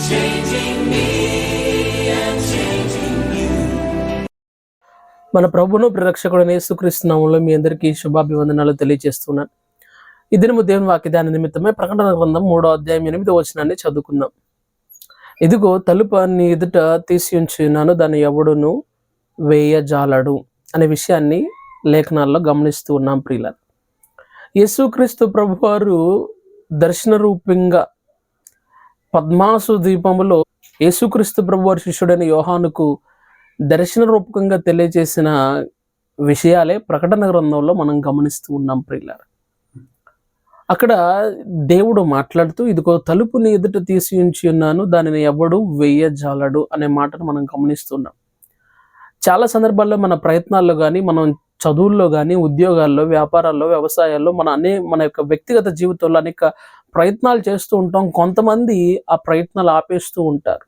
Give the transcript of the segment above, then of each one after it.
మన ప్రభువును ప్రిరక్షకుడైన యేసుక్రీస్తు నామములో మీ అందరికీ శుభాభివందనాలు తెలియజేస్తున్నాను. ఈ దినము దేవుని వాక్యదాని నిమిత్తమే ప్రకటన గ్రంథం 3వ అధ్యాయం 8వ వచనాన్ని చదువుకుందాం. ఇదిగో తలుపు నీ ఎదుట తీసి ఉంచున్నాను, దాన్ని ఎవడును వేయజాలడు అనే విషయాన్ని లేఖనాల్లో గమనిస్తూ ఉన్నాం. ప్రియుల యేసుక్రీస్తు ప్రభువారు దర్శన రూపంగా పద్మాసు ద్వీపములో యేసుక్రీస్తు ప్రభువారి శిష్యుడైన యోహానుకు దర్శన రూపకంగా తెలియజేసిన విషయాలే ప్రకటన గ్రంథంలో మనం గమనిస్తూ ఉన్నాం. ప్రియులారా, అక్కడ దేవుడు మాట్లాడుతూ ఇదిగో తలుపుని ఎదుట తీసి ఉంచి ఉన్నాను, దానిని ఎవడు వేయజాలడు అనే మాటను మనం గమనిస్తున్నాం. చాలా సందర్భాల్లో మన ప్రయత్నాల్లో కానీ, మనం చదువుల్లో కానీ, ఉద్యోగాల్లో, వ్యాపారాల్లో, వ్యవసాయాల్లో, మన యొక్క వ్యక్తిగత జీవితంలో అనేక ప్రయత్నాలు చేస్తూ ఉంటాం. కొంతమంది ఆ ప్రయత్నాలు ఆపేస్తూ ఉంటారు.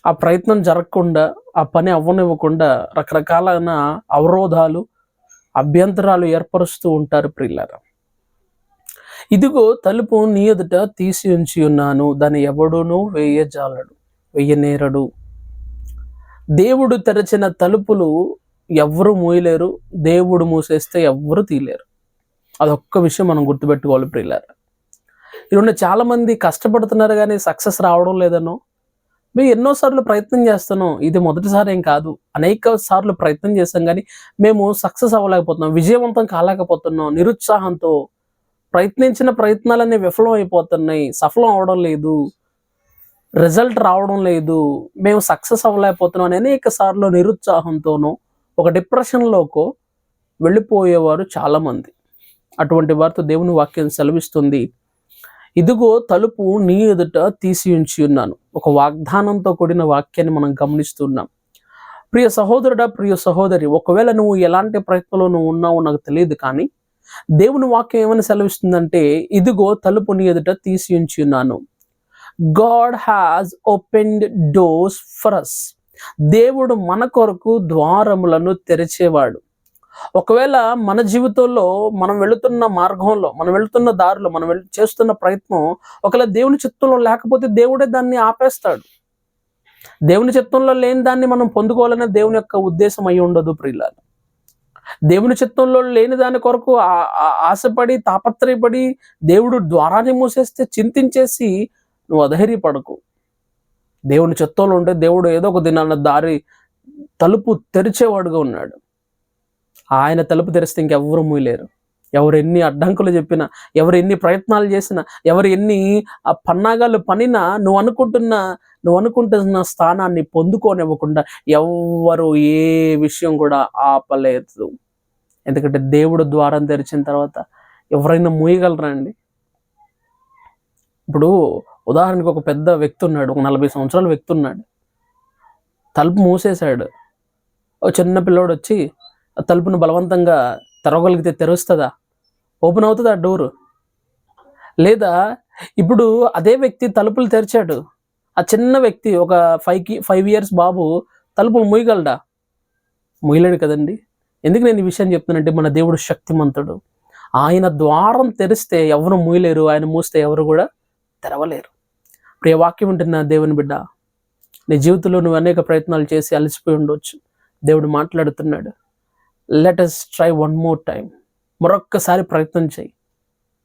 ఆ ప్రయత్నం జరగకుండా, ఆ పని అవ్వనివ్వకుండా రకరకాలైన అవరోధాలు, అభ్యంతరాలు ఏర్పరుస్తూ ఉంటారు. ప్రియులారా, ఇదిగో తలుపు నీ ఎదుట తీసి ఉంచి ఉన్నాను, దాన్ని ఎవడును వేయజాలడు, వేయనేరడు. దేవుడు తెరచిన తలుపులు ఎవ్వరు మూయలేరు, దేవుడు మూసేస్తే ఎవ్వరు తీయలేరు. అదొక్క విషయం మనం గుర్తుపెట్టుకోవాలి. ప్రియులారా, ఇలా చాలా మంది కష్టపడుతున్నారు కానీ సక్సెస్ రావడం లేదనో, మేము ఎన్నోసార్లు ప్రయత్నం చేస్తున్నాం, ఇది మొదటిసారి ఏం కాదు, అనేక సార్లు ప్రయత్నం చేస్తాం కానీ మేము సక్సెస్ అవ్వలేకపోతున్నాం, విజయవంతం కాలేకపోతున్నాం, నిరుత్సాహంతో ప్రయత్నించిన ప్రయత్నాలన్నీ విఫలం అయిపోతున్నాయి, సఫలం అవడం లేదు, రిజల్ట్ రావడం లేదు, మేము సక్సెస్ అవ్వలేకపోతున్నాం అని అనేక సార్లు నిరుత్సాహంతోనో ఒక డిప్రెషన్లోకో వెళ్ళిపోయేవారు చాలామంది. అటువంటి వారితో దేవుని వాక్యం సెలవిస్తుంది, ఇదిగో తలుపు నీ ఎదుట తీసి ఉంచి ఉన్నాను. ఒక వాగ్దానంతో కూడిన వాక్యాన్ని మనం గమనిస్తున్నాం. ప్రియ సహోదరుడా, ప్రియ సహోదరి, ఒకవేళ నువ్వు ఎలాంటి ప్రయత్నంలో నువ్వు ఉన్నావో నాకు తెలియదు, కానీ దేవుని వాక్యం ఏమని సెలవిస్తుందంటే, ఇదిగో తలుపు నీ ఎదుట తీసి ఉంచి ఉన్నాను. God has opened doors for us. దేవుడు మన కొరకు ద్వారములను తెరిచేవాడు. ఒకవేళ మన జీవితంలో మనం వెళుతున్న మార్గంలో, మనం వెళుతున్న దారిలో, మనం చేస్తున్న ప్రయత్నం ఒకవేళ దేవుని చిత్తంలో లేకపోతే దేవుడే దాన్ని ఆపేస్తాడు. దేవుని చిత్తంలో లేని దాన్ని మనం పొందుకోవాలనే దేవుని యొక్క ఉద్దేశం అయి ఉండదు. ప్రియులారా, దేవుని చిత్తంలో లేని దాని కొరకు ఆశపడి, తాపత్రయపడి దేవుడు ద్వారాన్ని మూసేస్తే చింతించేసి నువ్వు అధైర్యపడకు. దేవుని చిత్తంలో ఉంటే దేవుడు ఏదో ఒక దినాన దారి తలుపు తెరిచేవాడుగా ఉన్నాడు. ఆయన తలుపు తెరిస్తే ఇంకెవ్వరు మూయలేరు. ఎవరు ఎన్ని అడ్డంకులు చెప్పినా, ఎవరు ఎన్ని ప్రయత్నాలు చేసినా, ఎవరు ఎన్ని పన్నాగాలు పనినా నువ్వు అనుకుంటున్న స్థానాన్ని పొందుకోనివ్వకుండా ఎవ్వరు ఏ విషయం కూడా ఆపలేదు. ఎందుకంటే దేవుడు ద్వారం తెరిచిన తర్వాత ఎవరైనా మూయగలరా అండి? ఇప్పుడు ఉదాహరణకు ఒక పెద్ద వ్యక్తి ఉన్నాడు, ఒక 40 సంవత్సరాల వ్యక్తి ఉన్నాడు, తలుపు మూసేశాడు. ఓ చిన్న పిల్లోడు వచ్చి ఆ తలుపును బలవంతంగా తెరవగలిగితే తెరుస్తుందా? ఓపెన్ అవుతుందా ఆ డోరు? లేదా ఇప్పుడు అదే వ్యక్తి తలుపులు తెరిచాడు, ఆ చిన్న వ్యక్తి ఒక 5 years బాబు తలుపులు మూయగలడా? మూయలేడు కదండి. ఎందుకు నేను ఈ విషయం చెప్తున్నానంటే, మన దేవుడు శక్తిమంతుడు. ఆయన ద్వారం తెరిస్తే ఎవరు మూయలేరు, ఆయన మూస్తే ఎవరు కూడా తెరవలేరు. ప్రియ వాక్యం ఉంటున్న దేవుని బిడ్డ, నీ జీవితంలో నువ్వు అనేక ప్రయత్నాలు చేసి అలసిపోయి ఉండొచ్చు. దేవుడు మాట్లాడుతున్నాడు, let us try one more time. మరొక్కసారి ప్రయత్నం చేయి.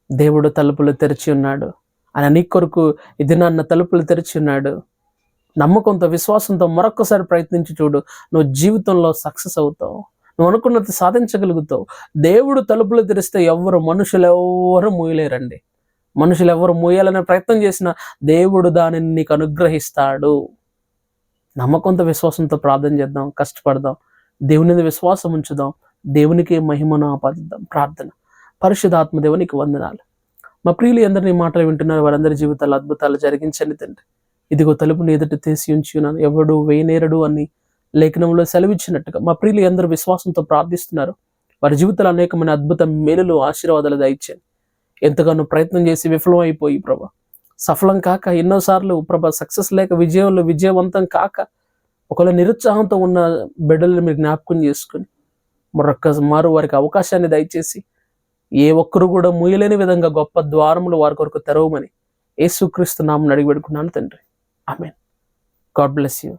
దేవుడు తలుపులు తెరిచి ఉన్నాడు. ఆయన నీ కొరకు ఇది నాన్న తలుపులు తెరిచి ఉన్నాడు. నమ్మకంతో, విశ్వాసంతో మరొక్కసారి ప్రయత్నించి చూడు. నువ్వు జీవితంలో సక్సెస్ అవుతావు, నువ్వు అనుకున్నది సాధించగలుగుతావు. దేవుడు తలుపులు తెరిస్తే మనుషులు ఎవరు మూయలేరండి. మనుషులు ఎవరు మూయాలనే ప్రయత్నం చేసినా దేవుడు దానిని నీకు అనుగ్రహిస్తాడు. నమ్మకంతో, విశ్వాసంతో ప్రార్థన చేద్దాం, కష్టపడదాం, దేవుని మీద విశ్వాసం ఉంచుదాం, దేవునికి మహిమను ఆపాదిద్దాం. ప్రార్థన. పరిశుద్ధాత్మ దేవునికి వందనాలు. మా ప్రియులు అందరినీ మాటలు వింటున్నారు, వారందరి జీవితాలు అద్భుతాలు జరిగించండి తండ్రి. ఇదిగో తలుపుని ఎదుట తీసి ఉంచి ఉన్నాను, ఎవడు వేయనేరడు అని లేఖనంలో సెలవిచ్చినట్టుగా మా ప్రియులు అందరూ విశ్వాసంతో ప్రార్థిస్తున్నారు. వారి జీవితాలు అనేకమైన అద్భుత మేలులు, ఆశీర్వాదాలు దయచేయండి. ఎంతగానో ప్రయత్నం చేసి విఫలం అయిపోయి ప్రభా, సఫలం కాక ఎన్నోసార్లు ప్రభా సక్సెస్ లేక విజయవంతం కాక ఒకవేళ నిరుత్సాహంతో ఉన్న బిడ్డలను మీరు జ్ఞాపకం చేసుకుని మరొక్కమారు వారికి అవకాశాన్ని దయచేసి ఏ ఒక్కరు కూడా మూయలేని విధంగా గొప్ప ద్వారములు వారి కొరకు తెరవమని యేసుక్రీస్తు నామమున అడిగి పెడుకున్నాను తండ్రి. ఆమేన్. God bless you.